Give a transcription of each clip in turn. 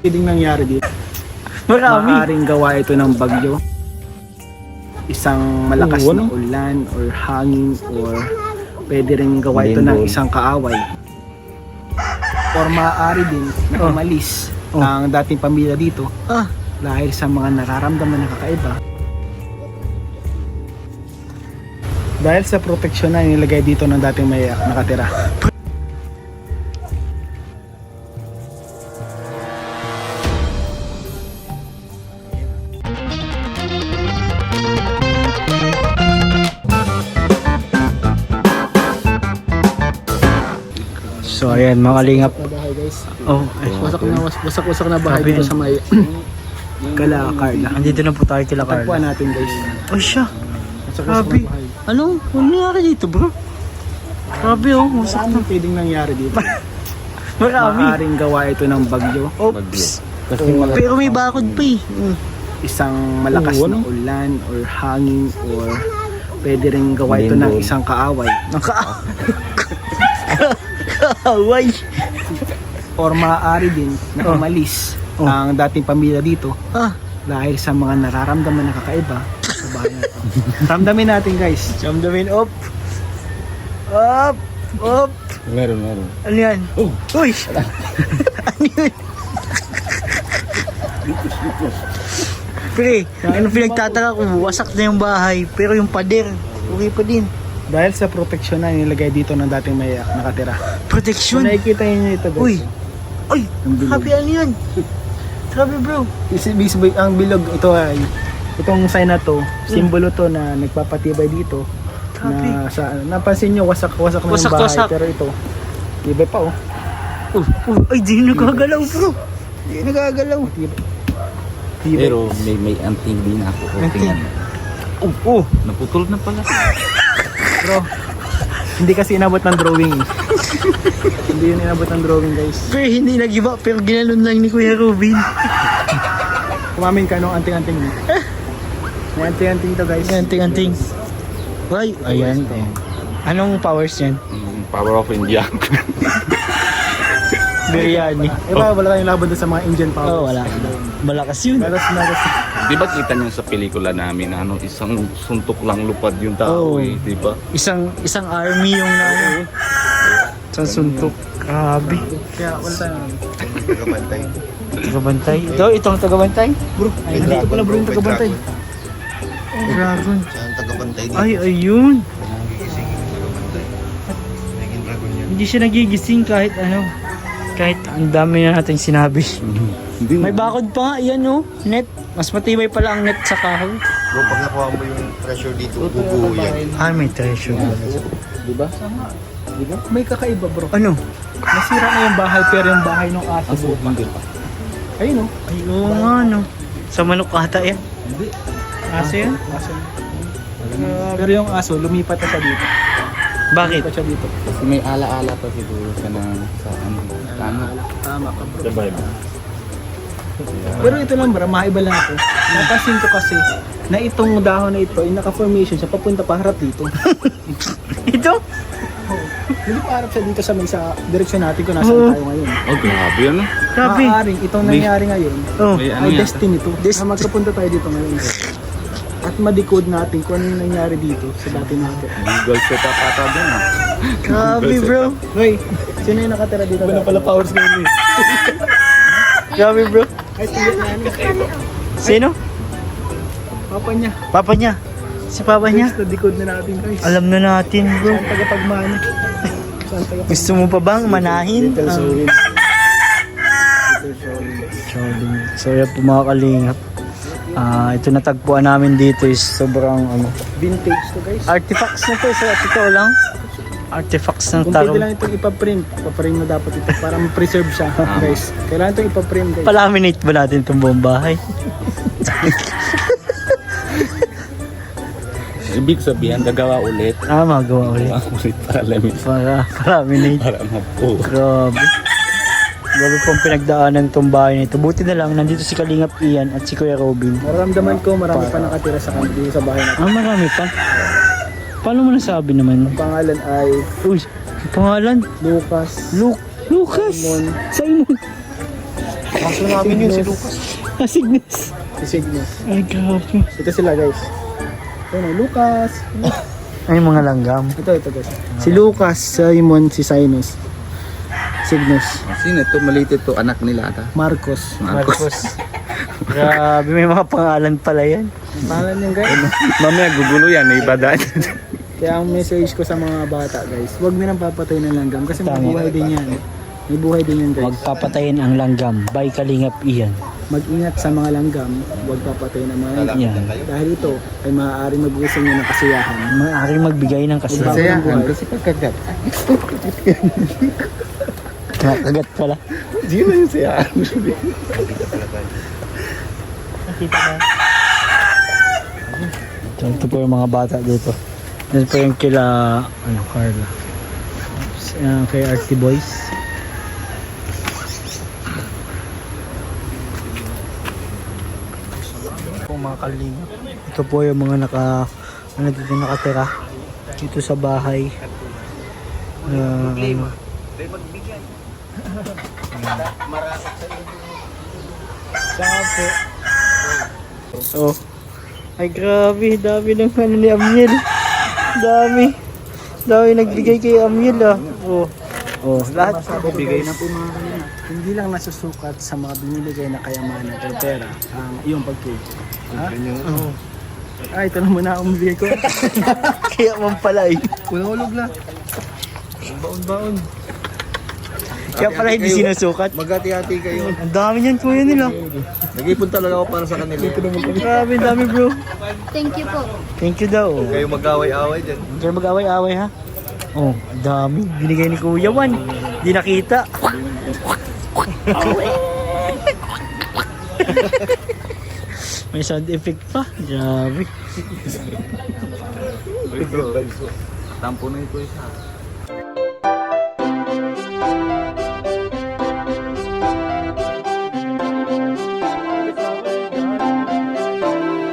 Pwedeng nangyari dito. Maaaring gawa ito ng bagyo. Isang malakas na ulan or hangin, or pwede rin gawa ito ng isang kaaway. Or maaari din na umalis ang dating pamilya dito dahil sa mga nararamdaman na kakaiba. Dahil sa proteksyon na nilagay dito ng dating may nakatira. So ayan mga kalingap. Bahay guys. Wasak na bahay dito sa may Kala Carla. Andito na po tayo kila Carla. Tagpuan natin guys. Oh siya. Grabe. Ano nangyari dito bro? Grabe wasak na. Pwedeng nangyari dito. Marami. Maaaring gawa ito ng bagyo. Oops. Pero may bakod pa eh. Isang malakas na ulan or hangin, or pwede rin gawa ito ng isang kaaway. Kaaway. Or maaari din na umalis ang dating pamilya dito dahil sa mga nararamdaman na kakaiba sa bahay na ito. Ramdamin natin guys. Ramdamin up. Up. Up. Meron. Ano yan? Uy! Ano yun? Pre, ano pinagtataka ko, wasak na yung bahay, pero yung pader, okay pa din. Dahil sa proteksyon na nilagay dito ng dating may nakatira. Protection? Kung nakikita nyo ito guys. Uy! Uy! Grabe ano yan? Grabe bro. Ang bilog ito ay, itong sign na to, simbolo to na nagpapatibay dito. Na sa napansin nyo wasak na yung bahay, pero ito tibay pa Ay di nagagalaw bro. Di nagagalaw. Tibay. Pero may anting din ako. Naputol na pala. Bro, hindi kasi inabot ng drawing. Hindi yun inabot ng drawing guys. Pero hindi nagiba, pero ginalon lang ni Kuya Robin. Kumamin ka nung anting-anting mo. May anting-anting to guys. Anting-anting. Ay, ayan. Anong powers yan? Power of India. Biryani. Wala tayong laban doon sa mga Indian powers. Wala. Malakas yun. Pero Di ba kita niyo sa pelikula namin na isang suntok lang lupad yung tao di ba? Isang army yung isang suntok. Grabe. kaya wala tayong Tagabantay. Itong tagabantay? bro. Ay, dito pala bro yung tagabantay. Dragon. Ang tagabantay dito. Ay, ayun. Naging dragon yan. Hindi siya nagigising kahit ano. Kahit ang dami na natin sinabi. May bakod pa nga, yan net. Mas matibay pala ang net sa kahoy. Bro, pag nakuha mo yung treasure dito, bubuo yan. May treasure. Di ba? May kakaiba bro. Ano? Nasira na yung bahay, pero yung bahay ng aso buo pa. Ayun Ayun nga, sa manok ata yan. Hindi. Aso yan? Aso. Pero yung aso, lumipat na siya dito. Bakit? Lumipat siya dito. Kasi may ala-ala pa siguro sa Tama ka bro. Survive. Pero ito lang bro, maiba lang ako. Napansin ko kasi na itong dahon na ito, yung naka-formation siya, papunta pa harap dito. Ito? Hindi pa harap siya dito sa direksyon natin kung nasaan tayo ngayon. Grabe ano? Grabe. Maaaring itong nangyari ngayon May ano ay yata? destiny to. Na magkapunta tayo dito ngayon. At ma-decode natin kung ano yung nangyari dito sa dati natin. Google setup ata din Grabe bro. Roy, sino yung nakatira dito? Wala pala powers ngayon eh. Grabe bro. Ay, tiyak na yan. Sino? Papa niya. Papa niya. Si papa niya. Guys, na-decode na natin guys. Alam na natin bro. Saan tagapagmana? Saan tagapagmana? Gusto mo pa bang manahin? So yan po mga kalingap. Ito natagpuan namin dito is sobrang Vintage to guys. artifacts na to. So totoo lang. Artifacts ng Kung pwede tarong. lang itong ipaprint, ipaprint na dapat ito para ma-preserve siya guys. Kailangan itong ipaprint guys. Palaminate ba natin itong buong bahay? Ibig sabihin, gagawa ulit. Magawa ulit. Ulit para lamit. Para palaminate. Para mapo. Grabe. Grabe pong pinagdaanan itong bahay nito. Buti na lang, nandito si Kalingap Ian at si Kuya Robin. Maramdaman ko marami pa nakatira sa kanila dito sa bahay natin. Marami pa. Paano mo nasabi naman? Ang pangalan ay Uy, pangalan? Lucas. Lucas. Simon. Simon. Kaso namin yun si Lucas. Cygnus. Si Cygnus. Ay, grabe. Ito sila guys. Ayun, Lucas. Ay, mga langgam. Ito guys. Si Lucas, Simon, si Sinus. Cygnus. Sino ito? Maliit ito. Anak nila ata. Marcos. Marcos. Grabe, may mga pangalan pala yan. Ang pangalan niyan guys. Mamaya gugulo yan. Iba daan. Kaya ang message ko sa mga bata guys, huwag nilang papatay ng langgam kasi may Tama. buhay din yan. May buhay din yan guys. Huwag papatayin ang langgam. By Kalingap Ian. Mag-ingat sa mga langgam, huwag papatay ng mga langgam. Yan. Dahil ito ay maaaring magbigay sa inyo ng kasiyahan. Maaaring magbigay ng kasiyahan. Kasiyahan Kasi pagkagat. Nakagat pala. Sino yung siya? Nakita ba? Ito po yung mga bata dito. Yan po yung kila, Carla. Kay Artie Boys. Po mga kalingap. Ito po yung mga dito nakatira. Dito sa bahay. Oh. Ay grabe, dami ng ni Amiel. Dami nagbigay kay Amiel ah. Oh, lahat Bigay na po mga kanina. Hindi lang nasusukat sa mga binibigay na kayamanan o pera ang iyong pagtulong. Ha? Oo. Ay, ito na muna akong bigay ko. kaya man pala eh. Ulog na. Baon-baon. Kaya pala hindi sinusukat. Magati-hati kayo. Ang dami niyan kuya nila. Nag-ipon talaga ako para sa kanila. Grabe, dami bro. Thank you po. Thank you daw. Kayo mag-away-away dyan. Kaya mag-away-away ha. Oh, dami. Binigay ni Kuya Juan. Di nakita. May sound effect pa. Grabe. Tampo na ito isa.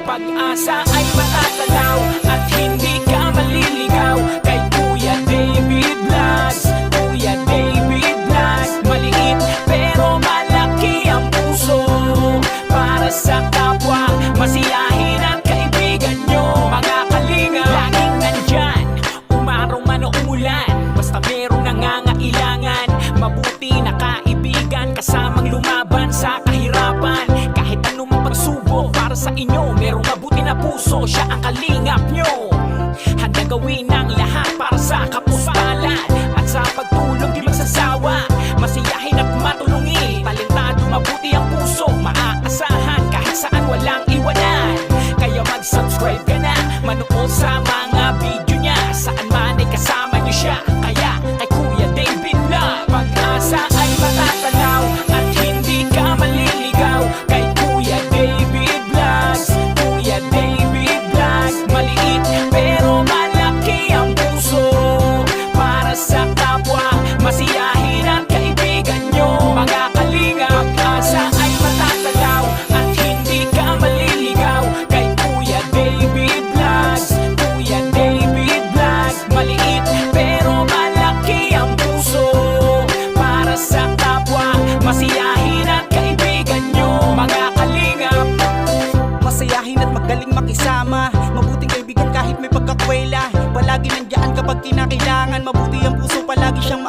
Pag-asa ay matatanaw at hindi ka maliligaw kay Kuya David Vlogs. Kuya David Vlogs, maliit pero malaki ang puso para sa kapwa, masiyahin at kaibigan nyo. Mga kalinga, laging nandyan, umarong man o umulan, basta merong nangangailangan. Mabuti na kaibigan, kasamang lumaban sa kahirapan. Kahit anong pagsubok para sa inyo, merong mabuti na puso, siya ang kalingap nyo. Handa gawin ang lahat para sa kapuspalad at sa pagtulong di magsasawa. Masiyahin at matulungin, talentado, mabuti ang puso, maaasahan kahit saan walang iwanan. Kaya mag-subscribe ka na, manood sa mga video niya, saan man ay kasama niyo siya. Kaya kay Kuya David Vlog, pag-asa ay matatanaw at hindi ka maliligaw kay Kuya David Vlogs. Kuya David Vlogs, maliit pero malaki ang puso para sa kapwa, masiyahin at kaibigan nyo. Mga kalinga, pag-asa ay matatanaw at hindi ka maliligaw kay Kuya David Vlogs. Kuya David Vlogs, maliit pero malaki ang puso para sa kapwa, masiyahin at kaibigan nyo. Mga kalingap, masayahin at magaling makisama, mabuting kaibigan kahit may pagkakwela, palagi nandiyan kapag kinakailangan, mabuti ang puso, palagi siyang